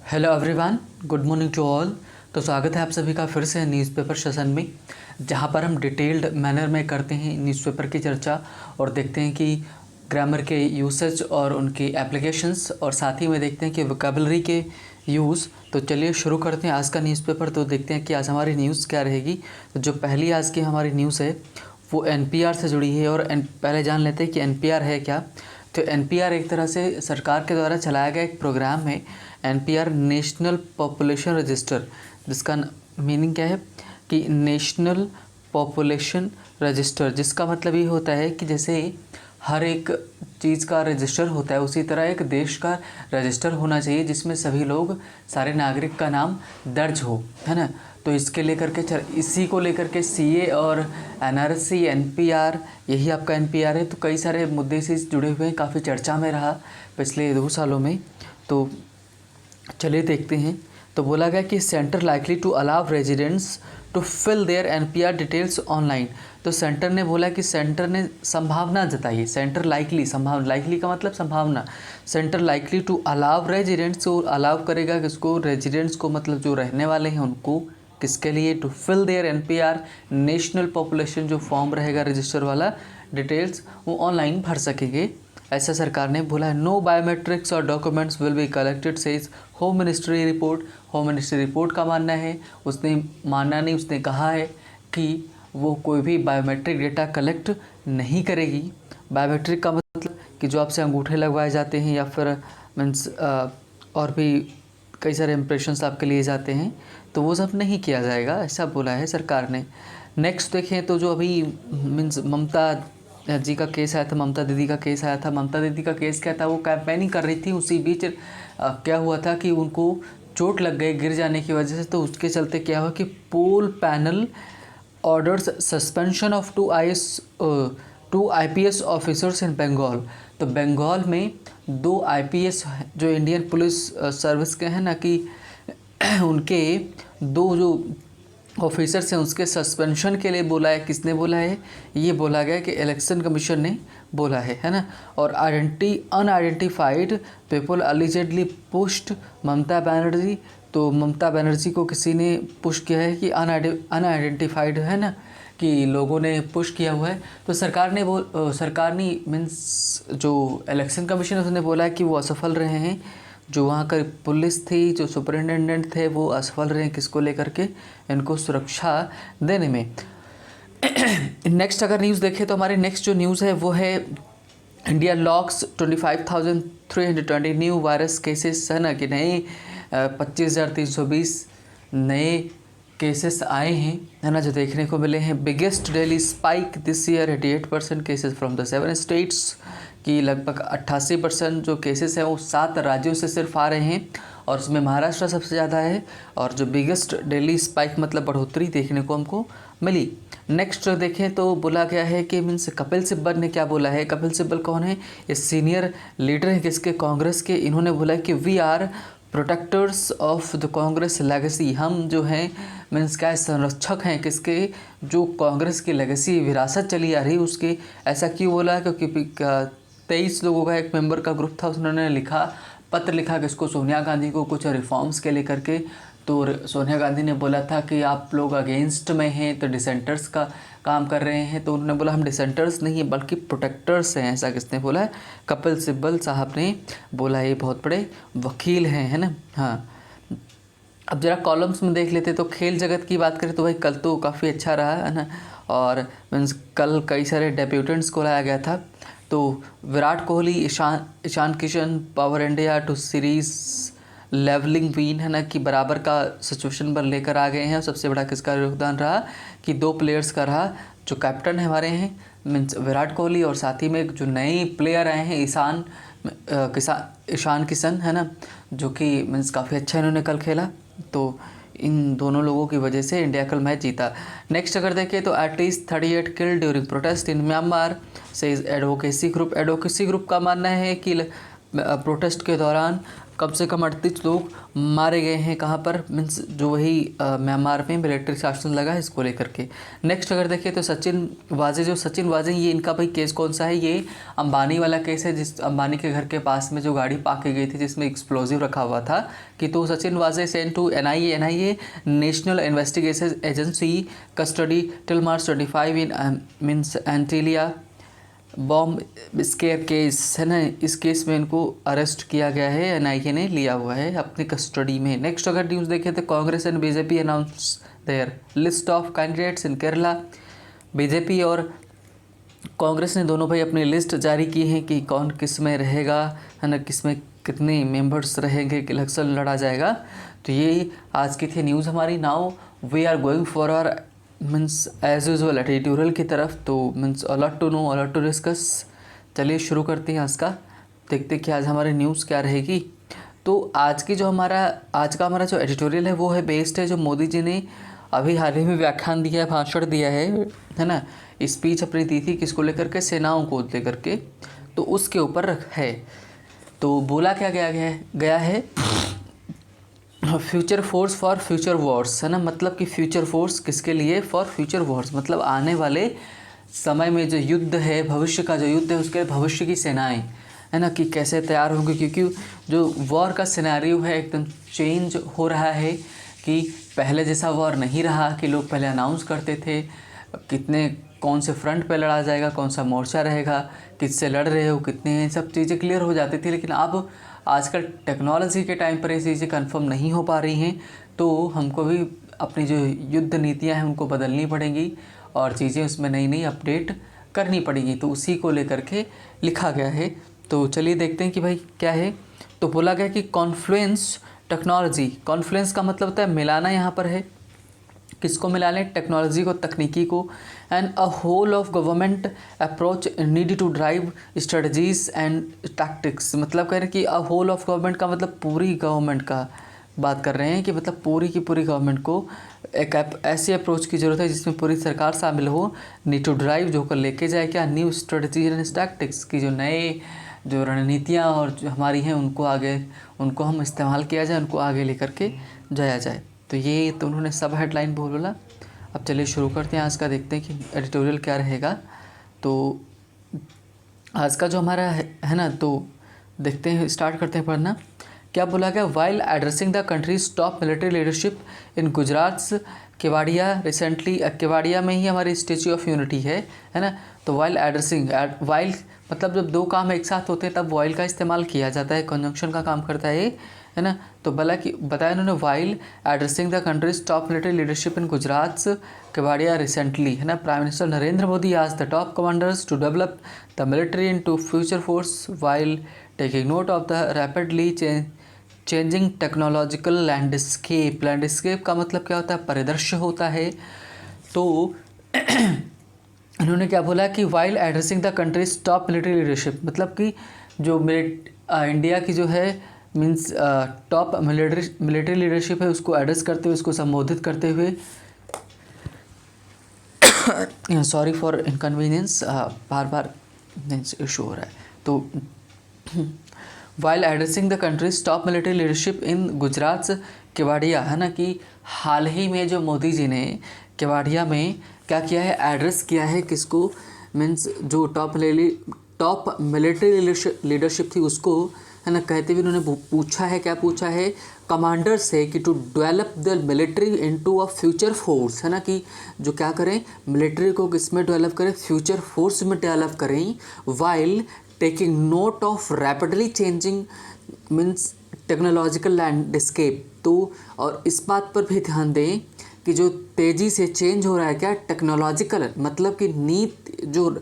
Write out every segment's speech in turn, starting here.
Hello everyone, good morning to all. तो स्वागत है आप सभी का फिर से न्यूज़पेपर सेशन में, जहां पर हम डिटेल्ड मैनर में करते हैं न्यूज़पेपर की चर्चा और देखते हैं कि ग्रामर के यूसेज और उनकी एप्लीकेशंस, और साथ ही में देखते हैं कि वोकेबलरी के यूज़। तो चलिए शुरू करते हैं आज का न्यूज़पेपर। तो देखते हैं कि आज हमारी न्यूज़ क्या रहेगी। तो जो पहली आज की हमारी न्यूज़ है वो एनपीआर से जुड़ी है। और पहले जान लेते हैं कि एनपीआर है क्या। तो एनपीआर एक तरह से सरकार के द्वारा चलाया गया एक प्रोग्राम है, एनपीआर नेशनल पॉपुलेशन रजिस्टर, जिसका मीनिंग क्या है कि नेशनल पॉपुलेशन रजिस्टर, जिसका मतलब ये होता है कि जैसे हर एक चीज़ का रजिस्टर होता है उसी तरह एक देश का रजिस्टर होना चाहिए जिसमें सभी लोग, सारे नागरिक का नाम दर्ज हो, है ना। तो इसके लेकर के इसी को लेकर के सीए और एनआरसी, एनपीआर, यही आपका एनपीआर है। तो कई सारे मुद्दे से जुड़े हुए हैं, काफ़ी चर्चा में रहा पिछले 2 सालों में। तो चलिए देखते हैं। तो बोला गया कि centre likely to allow residents to fill their NPR details online. तो सेंटर ने बोला कि सेंटर ने संभावना जताई, सेंटर लाइकली, संभावना, लाइकली का मतलब संभावना, centre likely to allow residents, को अलाउ करेगा किसको, रेजिडेंट्स को, मतलब जो रहने वाले हैं उनको, किसके लिए, to fill their NPR national population, जो फॉर्म रहेगा रजिस्टर वाला, डिटेल्स वो ऑनलाइन भर सकेंगे, ऐसा सरकार ने बोला है। नो बायोमेट्रिक्स और documents will be collected says home ministry report. Home ministry report का मानना है, उसने माना नहीं, उसने कहा है कि वो कोई भी बायोमेट्रिक डेटा कलेक्ट नहीं करेगी। बायोमेट्रिक का मतलब कि जो आपसे अंगूठे लगवाए जाते हैं या फिर मीन्स और भी कई सारे इम्प्रेशंस आपके लिए जाते हैं, तो वो सब नहीं किया जाएगा, ऐसा बोला है सरकार ने। नेक्स्ट देखें तो जो अभी मीन्स ममता जी का केस आया था, ममता दीदी का केस आया था। ममता दीदी का केस क्या था, वो कैंपेनिंग कर रही थी, उसी बीच क्या हुआ था कि उनको चोट लग गई गिर जाने की वजह से। तो उसके चलते क्या हुआ कि poll panel orders suspension of 2 IPS officers in Bengal. तो बंगाल में 2 आईपीएस जो इंडियन पुलिस सर्विस के हैं ना, कि उनके 2 जो ऑफिसर्स हैं उसके सस्पेंशन के लिए बोला है। किसने बोला है, ये बोला गया कि इलेक्शन कमीशन ने बोला है ना। और unidentified people अलिजेडली pushed Mamata Banerjee. तो ममता बनर्जी को किसी ने पुश किया है कि अनआइडेंटिफाइड है ना, कि लोगों ने पुश किया हुआ है। तो सरकार ने मीन्स जो इलेक्शन कमीशन है उसने बोला है कि वो असफल रहे हैं, जो वहाँ का पुलिस थी, जो सुपरिटेंडेंट थे, वो असफल रहे हैं किसको लेकर के, इनको सुरक्षा देने में। नेक्स्ट अगर न्यूज़ देखें तो हमारी नेक्स्ट जो न्यूज़ है वो है India locks 25,320 new virus cases, है ना, कि नए 25,320 नए केसेस आए हैं, है ना, जो देखने को मिले हैं। Biggest daily spike this year 88% cases from the 7 states, कि लगभग 88% जो केसेस हैं वो 7 राज्यों से सिर्फ आ रहे हैं, और उसमें महाराष्ट्र सबसे ज़्यादा है। और जो बिगेस्ट डेली स्पाइक मतलब बढ़ोतरी देखने को हमको मिली। नेक्स्ट देखें तो बोला गया है कि मीन्स कपिल सिब्बल ने क्या बोला है। कपिल सिब्बल कौन है, ये सीनियर लीडर है किसके, कांग्रेस के। इन्होंने बोला है कि we are protectors of the Congress legacy. हम जो हैं मीन्स क्या, संरक्षक हैं किसके, जो कांग्रेस की लेगेसी, विरासत चली आ रही उसके। ऐसा क्यों बोला है, क्योंकि 23 लोगों का एक मेंबर का ग्रुप था, उन्होंने पत्र लिखा किसको, सोनिया गांधी को, कुछ रिफॉर्म्स के लेकर के। तो सोनिया गांधी ने बोला था कि आप लोग अगेंस्ट में हैं, तो डिसेंटर्स का काम कर रहे हैं। तो उन्होंने बोला हम डिसेंटर्स नहीं है बल्कि प्रोटेक्टर्स हैं, ऐसा किसने बोला है, कपिल सिब्बल साहब ने बोला। ये बहुत बड़े वकील हैं, है ना। हाँ, अब जरा कॉलम्स में देख लेते तो खेल जगत की बात करें तो भाई कल तो काफ़ी अच्छा रहा, है ना। और मीन्स कल कई सारे डेब्यूटेंट्स को लाया गया था। तो Virat Kohli, Ishan Kishan, power India to series levelling win, है ना, कि बराबर का सिचुएशन पर लेकर आ गए हैं। सबसे बड़ा किसका योगदान रहा कि 2 प्लेयर्स का रहा, जो कैप्टन हमारे हैं मीन्स विराट कोहली, और साथ ही में जो नए प्लेयर आए हैं ईशान किशन, है ना, जो कि मीन्स काफ़ी अच्छा इन्होंने कल खेला। तो इन दोनों लोगों की वजह से इंडिया कल मैच जीता। नेक्स्ट अगर देखें तो at least 38 killed during protest in Myanmar से एडवोकेसी ग्रुप। एडवोकेसी ग्रुप का मानना है कि प्रोटेस्ट के दौरान कम से कम 38 लोग मारे गए हैं। कहाँ पर, मीन्स जो वही म्यांमार में मिलिट्री शासन लगा है इसको लेकर के। नेक्स्ट अगर देखें तो सचिन वाजे ये इनका भाई केस कौन सा है, ये अंबानी वाला केस है, जिस अंबानी के घर के पास में जो गाड़ी पार्क की गई थी जिसमें एक्सप्लोजिव रखा हुआ था कि तो Sachin Vaze sent to NIA national investigation agency custody till March 25 in means Antilia bomb scare case है ना। इस केस में इनको अरेस्ट किया गया है, एनआईए ने लिया हुआ है अपनी कस्टडी में। नेक्स्ट अगर न्यूज़ देखें तो Congress and BJP announce their list of candidates in Kerala. BJP और कांग्रेस ने दोनों भाई अपनी लिस्ट जारी की है कि कौन किस में रहेगा है ना, किस में कितने मेंबर्स रहेंगे, इलेक्शन लड़ा जाएगा। तो ये आज की थी न्यूज़ हमारी। Now we are going for our means as usual editorial की तरफ। तो means a lot to know a lot to discuss. चलिए शुरू करते हैं आज का, देखते हैं कि आज हमारी न्यूज़ क्या रहेगी। तो आज का हमारा जो एडिटोरियल है वो है बेस्ड है जो मोदी जी ने अभी हाल ही में व्याख्यान दिया है, भाषण दिया है ना, स्पीच अपनी दी थी किसको लेकर के, सेनाओं को लेकर के, तो उसके ऊपर है। तो बोला क्या गया है future force for future Wars है ना, मतलब कि फ्यूचर फोर्स किसके लिए, फॉर फ्यूचर वॉर्स मतलब आने वाले समय में जो युद्ध है, भविष्य का जो युद्ध है उसके भविष्य की सेनाएं है ना, कि कैसे तैयार होंगे। क्योंकि जो वॉर का सिनेरियो है एकदम चेंज हो रहा है, कि पहले जैसा वॉर नहीं रहा कि लोग पहले अनाउंस करते थे कितने कौन से फ्रंट पे लड़ा जाएगा, कौन सा मोर्चा रहेगा, किससे लड़ रहे हो, कितने, सब चीज़ें क्लियर हो जाती थी। लेकिन अब आजकल टेक्नोलॉजी के टाइम पर ये चीज़ें कंफर्म नहीं हो पा रही हैं, तो हमको भी अपनी जो युद्ध नीतियां हैं उनको बदलनी पड़ेंगी और चीज़ें उसमें नई नई अपडेट करनी पड़ेगी। तो उसी को लेकर के लिखा गया है। तो चलिए देखते हैं कि भाई क्या है। तो बोला गया कि कॉन्फ्लुएंस टेक्नोलॉजी, कॉन्फ्लुएंस का मतलब होता है मिलाना, यहाँ पर है किसको मिला लें, टेक्नोलॉजी को, तकनीकी को, and a whole of government approach need to drive strategies and tactics. मतलब कह रहे हैं कि अ होल ऑफ गवर्नमेंट का मतलब पूरी गवर्नमेंट का बात कर रहे हैं, कि मतलब पूरी की पूरी गवर्नमेंट को एक ऐसी अप्रोच की ज़रूरत है जिसमें पूरी सरकार शामिल हो, नीड टू ड्राइव जो कर लेके जाए क्या, न्यू स्ट्रेटजीज एंड टैक्टिक्स की जो नए जो रणनीतियाँ और जो हमारी हैं उनको हम इस्तेमाल किया जाए, उनको आगे लेकर के जाया जाए। तो ये तो उन्होंने सब हेडलाइन बोला। अब चलिए शुरू करते हैं आज का, देखते हैं कि एडिटोरियल क्या रहेगा। तो आज का जो हमारा है ना, तो देखते हैं, स्टार्ट करते हैं पढ़ना। क्या बोला गया, while addressing the country's top military leadership in Gujarat Kevadia recently, Kevadia में ही हमारी स्टैच्यू ऑफ यूनिटी है ना। तो वाइल एड्रेसिंग, वाइल मतलब जब दो काम एक साथ होते हैं तब वाइल का इस्तेमाल किया जाता है, कंजंक्शन का काम करता है ना। तो बताया उन्होंने, while addressing the country's top military leadership in Gujarat Kevadia recently है ना, प्राइम मिनिस्टर नरेंद्र मोदी आज the top commanders to develop the military into future force while taking note of the rapidly changing technological landscape. Landscape का मतलब क्या होता है, परिदृश्य होता है। तो इन्होंने क्या बोला कि while addressing the country's top military leadership, मतलब कि जो इंडिया की जो है मीन्स टॉप मिलिट्री लीडरशिप है उसको एड्रेस करते हुए, उसको संबोधित करते हुए, sorry for inconvenience, bar issue हो रहा है। तो while addressing the country's top military leadership in Gujarat Kevadia है ना, कि हाल ही में जो मोदी जी ने केवाड़िया में क्या किया है, एड्रेस किया है किसको, मीन्स जो टॉप मिलिट्री लीडरशिप थी उसको है ना, कहते हुए उन्होंने पूछा है, क्या पूछा है, कमांडर से कि to develop the military into a future force है ना, कि जो क्या करें, मिलिट्री को किस में डेवलप करें, फ्यूचर फोर्स में डेवलप करें, while taking note of rapidly changing means technological landscape. तो और इस बात पर भी ध्यान दें कि जो तेज़ी से चेंज हो रहा है क्या, टेक्नोलॉजिकल मतलब कि जो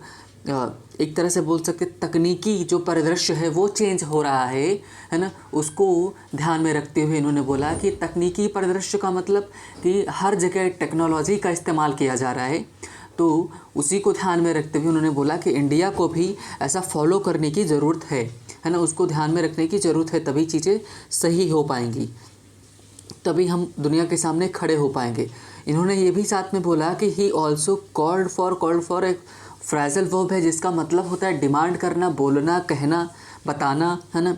एक तरह से बोल सकते तकनीकी जो परिदृश्य है वो चेंज हो रहा है ना, उसको ध्यान में रखते हुए इन्होंने बोला कि तकनीकी परिदृश्य का मतलब कि हर जगह टेक्नोलॉजी का इस्तेमाल किया जा रहा है। तो उसी को ध्यान में रखते हुए उन्होंने बोला कि इंडिया को भी ऐसा फॉलो करने की ज़रूरत है ना, उसको ध्यान में रखने की ज़रूरत है, तभी चीज़ें सही हो पाएंगी, तभी हम दुनिया के सामने खड़े हो पाएंगे। इन्होंने ये भी साथ में बोला कि ही ऑल्सो कॉल्ड फॉर एक फ्रेजल वर्ब है जिसका मतलब होता है डिमांड करना, बोलना, कहना, बताना है ना,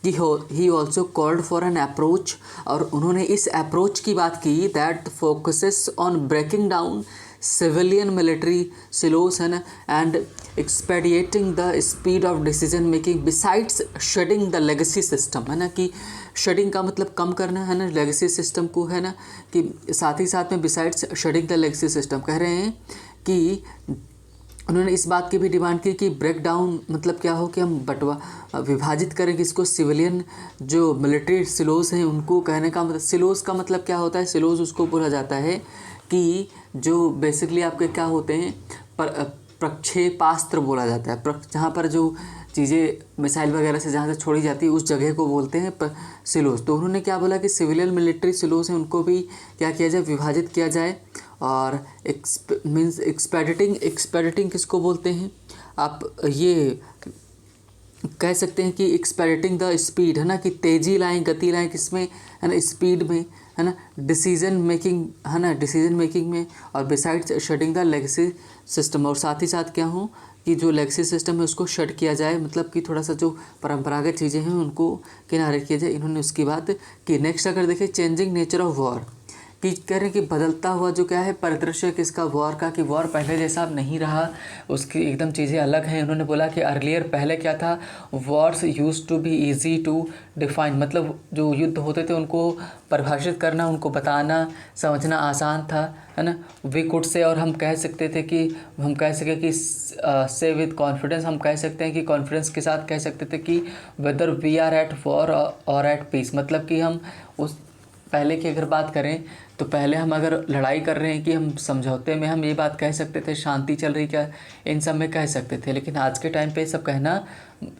कि he also called for an approach, और उन्होंने इस अप्रोच की बात की that focuses on breaking down civilian military silos है ना, and expediting the speed of decision making besides shedding the legacy system, है ना, कि शेडिंग का मतलब कम करना है ना लेगेसी सिस्टम को, है ना, कि साथ ही साथ में besides shedding the legacy system कह रहे हैं कि उन्होंने इस बात की भी डिमांड की कि ब्रेक डाउन मतलब क्या हो कि हम विभाजित करें किसको, सिविलियन जो मिलिट्री सिलोस हैं उनको। कहने का मतलब सिलोस का मतलब क्या होता है, सिलोस उसको बोला जाता है कि जो बेसिकली आपके क्या होते हैं प्रक्षेपास्त्र बोला जाता है, जहाँ पर जो चीज़ें मिसाइल वगैरह से जहाँ से छोड़ी जाती है उस जगह को बोलते हैं सिलोस। तो उन्होंने क्या बोला कि सिविलियन मिलिट्री सिलोस हैं उनको भी क्या किया जाए, विभाजित किया जाए। और मीन्स एक्सपेडिटिंग किसको बोलते हैं आप, ये कह सकते हैं कि एक्सपेडिटिंग द स्पीड, है ना, कि तेज़ी लाएं, गति लाएं किसमें, है ना, स्पीड में, है ना, डिसीजन मेकिंग, है ना, डिसीजन मेकिंग में। और besides shedding the legacy system, और साथ ही साथ क्या हो कि जो लेगेसी सिस्टम है उसको शेड किया जाए, मतलब कि थोड़ा सा जो परंपरागत चीज़ें हैं उनको किनारे किया जाए। इन्होंने उसकी बात की। नेक्स्ट अगर देखें चेंजिंग नेचर ऑफ वॉर, कि कह रहे हैं कि बदलता हुआ जो क्या है परिदृश्य किसका, वॉर का, कि वॉर पहले जैसा अब नहीं रहा, उसकी एकदम चीज़ें अलग हैं। उन्होंने बोला कि अर्लियर पहले क्या था, wars use to be easy to define, मतलब जो युद्ध होते थे उनको परिभाषित करना, उनको बताना समझना आसान था, है ना। वी कुड से, और हम कह सकते थे कि हम कह सके कि से विद कॉन्फिडेंस, हम कह सकते हैं कि कॉन्फिडेंस के साथ कह सकते थे कि whether we are at war और एट पीस, मतलब कि हम उस पहले की अगर बात करें तो पहले हम अगर लड़ाई कर रहे हैं कि हम समझौते में, हम ये बात कह सकते थे, शांति चल रही क्या, इन सब में कह सकते थे। लेकिन आज के टाइम पे सब कहना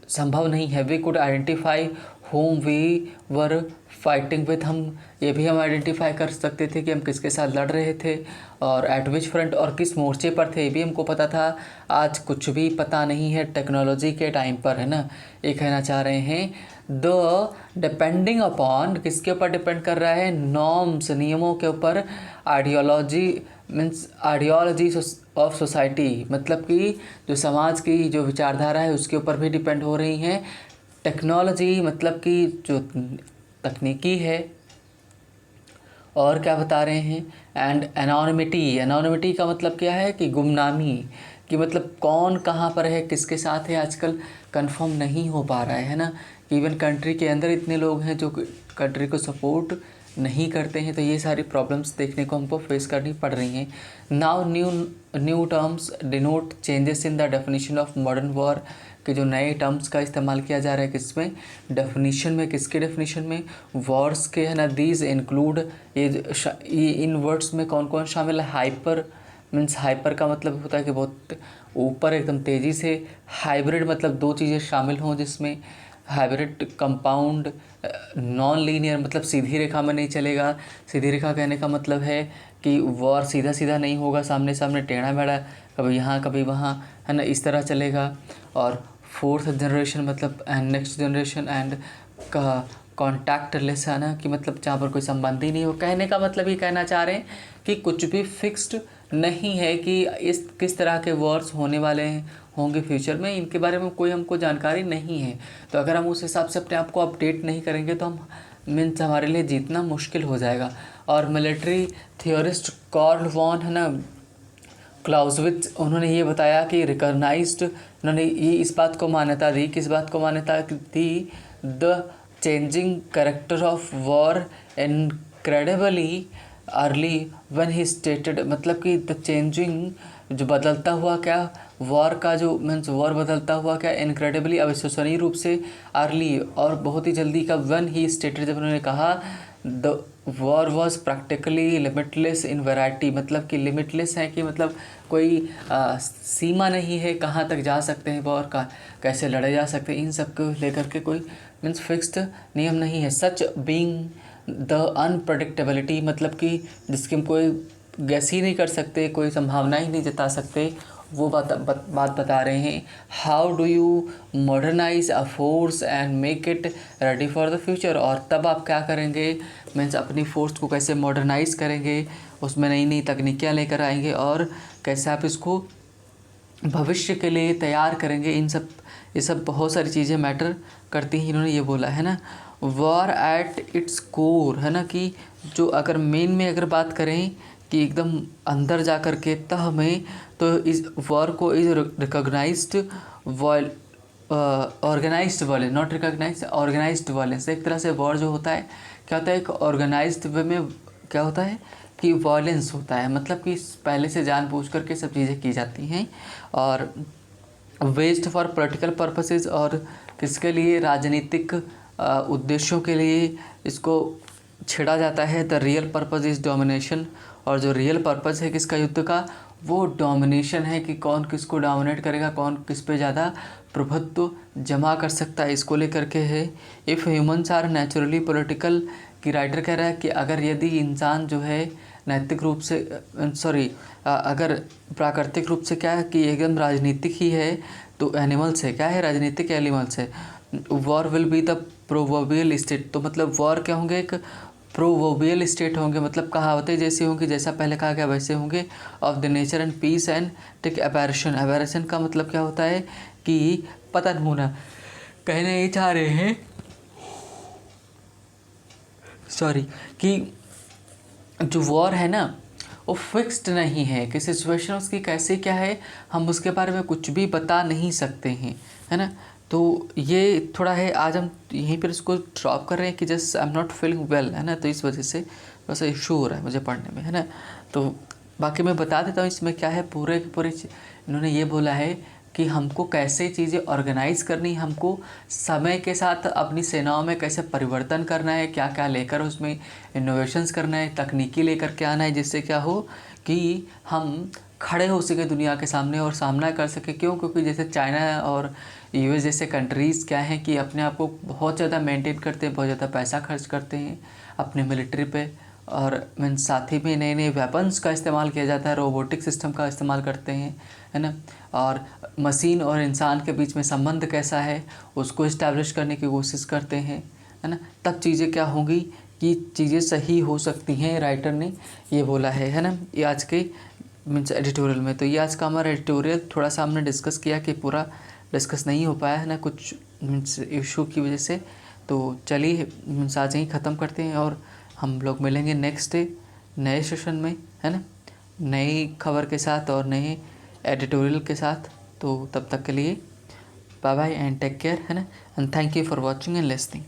संभव नहीं है। We could identify whom we were fighting with, हम ये भी हम आइडेंटिफाई कर सकते थे कि हम किसके साथ लड़ रहे थे और एट विच फ्रंट, और किस मोर्चे पर थे ये भी हमको पता था। आज कुछ भी पता नहीं है टेक्नोलॉजी के टाइम पर, है ना। ये कहना चाह रहे हैं द डिपेंडिंग अपॉन, किसके ऊपर डिपेंड कर रहा है, नॉर्म्स, नियमों के ऊपर, ideology means ideology of society, मतलब कि जो समाज की जो विचारधारा है उसके ऊपर भी डिपेंड हो रही हैं। टेक्नोलॉजी मतलब कि जो तकनीकी है, और क्या बता रहे हैं, एंड एनोनिमिटी, एनोनिमिटी का मतलब क्या है कि गुमनामी, कि मतलब कौन कहाँ पर है, किसके साथ है, आजकल कंफर्म नहीं हो पा रहा है ना। इवन कंट्री के अंदर इतने लोग हैं जो कंट्री को सपोर्ट नहीं करते हैं, तो ये सारी प्रॉब्लम्स देखने को हमको फेस करनी पड़ रही हैं। Now new terms denote changes in the definition of modern war, कि जो नए टर्म्स का इस्तेमाल किया जा रहा है किसमें, डेफिनेशन में, किसके डेफिनेशन में, वॉर्स के, है ना। दीज इंक्लूड, ये इन वर्ड्स में कौन कौन शामिल है, हाइपर मीन्स हाइपर का मतलब होता है कि बहुत ऊपर एकदम तेज़ी से, हाइब्रिड मतलब दो चीज़ें शामिल हों जिसमें, हाइब्रिड कंपाउंड, नॉन लीनियर मतलब सीधी रेखा में नहीं चलेगा। सीधी रेखा कहने का मतलब है कि वॉर सीधा सीधा नहीं होगा, सामने सामने टेढ़ा मेढ़ा, कभी यहाँ कभी वहाँ, है ना, इस तरह चलेगा। और फोर्थ जनरेशन मतलब नेक्स्ट जनरेशन, एंड का कॉन्टैक्टलेस, है ना, कि मतलब जहाँ पर कोई संबंध ही नहीं हो। कहने का मतलब ये कहना चाह रहे हैं कि कुछ भी फिक्स्ड नहीं है कि इस किस तरह के वॉर्स होने वाले हैं, होंगे फ्यूचर में, इनके बारे में कोई हमको जानकारी नहीं है। तो अगर हम उस हिसाब से अपने आप को अपडेट नहीं करेंगे तो हम मीन्स हमारे लिए जीतना मुश्किल हो जाएगा। और मिलिट्री थियोरिस्ट कार्ल वॉन, है ना, क्लाउज़विट्ज़, उन्होंने ये बताया कि रिकॉग्नाइज्ड, उन्होंने ये इस बात को मान्यता दी, किस बात को मान्यता दी, the changing character of war incredibly early when he stated, मतलब कि द चेंजिंग, जो बदलता हुआ क्या, वॉर का जो मीन्स वॉर बदलता हुआ क्या, इनक्रेडिबली अविश्वसनीय रूप से, अर्ली और बहुत ही जल्दी का, व्हेन ही स्टेटेड जब उन्होंने कहा, the war was practically limitless in variety, मतलब कि लिमिटलेस है कि मतलब कोई सीमा नहीं है, कहाँ तक जा सकते हैं वॉर का, कैसे लड़े जा सकते हैं, इन सब को लेकर के कोई मीन्स फिक्स्ड नियम नहीं है। सच बीइंग द अनप्रडिक्टेबिलिटी, मतलब कि जिसकी हम कोई गैस ही नहीं कर सकते, कोई संभावना ही नहीं जता सकते, वो बात बता रहे हैं। How do you modernise a force and make it ready for the future, और तब आप क्या करेंगे, मीन्स अपनी फोर्स को कैसे मॉडर्नाइज करेंगे, उसमें नई नई तकनीकियाँ लेकर आएंगे, और कैसे आप इसको भविष्य के लिए तैयार करेंगे। इन सब ये सब बहुत सारी चीज़ें मैटर करती हैं, इन्होंने ये बोला है ना। वॉर एट इट्स कोर, है ना, कि जो अगर मेन में अगर बात करें कि एकदम अंदर जा कर के तह में, तो इस वॉर को is recognised organised violence, not recognised, organised violence. एक तरह से वॉर जो होता है क्या होता है, एक ऑर्गेनाइज्ड वे में क्या होता है कि वायलेंस होता है, मतलब कि पहले से जानबूझ करके सब चीज़ें की जाती हैं और वेस्ट फॉर पॉलिटिकल पर्पसेस, और किसके लिए, राजनीतिक उद्देश्यों के लिए इसको छेड़ा जाता है। The real purpose is domination, और जो रियल पर्पस है किसका युद्ध का, वो डोमिनेशन है कि कौन किसको डोमिनेट करेगा, कौन किस पे ज़्यादा प्रभुत्व जमा कर सकता है, इसको लेकर के है। If humans are naturally political, कि राइटर कह रहा है कि अगर यदि इंसान जो है नैतिक रूप से अगर प्राकृतिक रूप से क्या है कि एकदम राजनीतिक ही है, तो एनिमल्स है, क्या है, राजनीतिक एनिमल्स है। War will be the proverbial state, तो मतलब वॉर क्या होंगे, एक प्रोवर्बियल स्टेट होंगे, मतलब कहावतें जैसी होंगी, जैसा पहले कहा गया वैसे होंगे। Of the nature and peace and tech aberration, aberration का मतलब क्या होता है कि पतन होना। कहना ये चाह रहे हैं कि जो वॉर है ना वो फिक्स्ड नहीं है कि सिचुएशन उसकी कैसे क्या है, हम उसके बारे में कुछ भी बता नहीं सकते हैं, है ना। तो ये थोड़ा है, आज हम यहीं पर इसको ड्रॉप कर रहे हैं कि just I am not feeling well, है ना, तो इस वजह से थोड़ा सा इशू हो रहा है मुझे पढ़ने में, है ना। तो बाकी मैं बता देता हूँ इसमें क्या है, पूरे के पूरे इन्होंने ये बोला है कि हमको कैसे चीज़ें ऑर्गेनाइज़ करनी, हमको समय के साथ अपनी सेनाओं में कैसे परिवर्तन करना है, क्या क्या लेकर उसमें इनोवेशंस करना है, तकनीकी लेकर के आना है, जिससे क्या हो कि हम खड़े हो सके दुनिया के सामने और सामना कर सके। क्यों? क्योंकि जैसे चाइना और यूएस जैसे कंट्रीज़ क्या हैं कि अपने आप को बहुत ज़्यादा मेंटेन करते हैं, बहुत ज़्यादा पैसा खर्च करते हैं अपने मिलिट्री पे, और मीन्स साथ ही में नए नए वेपन्स का इस्तेमाल किया जाता है, रोबोटिक सिस्टम का इस्तेमाल करते हैं, है ना। और मशीन और इंसान के बीच में संबंध कैसा है उसको इस्टेब्लिश करने की कोशिश करते हैं, है ना। तब चीज़ें क्या होंगी कि चीज़ें सही हो सकती हैं, राइटर ने ये बोला है ना। ये आज के मीन्स एडिटोरियल में, तो ये आज का हमारा एडिटोरियल थोड़ा सा हमने डिस्कस किया कि पूरा डिस्कस नहीं हो पाया है ना, कुछ मीन्स इशू की वजह से। तो चलिए मीन्स आज यहीं ख़त्म करते हैं और हम लोग मिलेंगे नेक्स्ट डे नए सेशन में, है ना, नई खबर के साथ और नए एडिटोरियल के साथ। तो तब तक के लिए bye bye and take care, है ना, and thank you for watching and listening.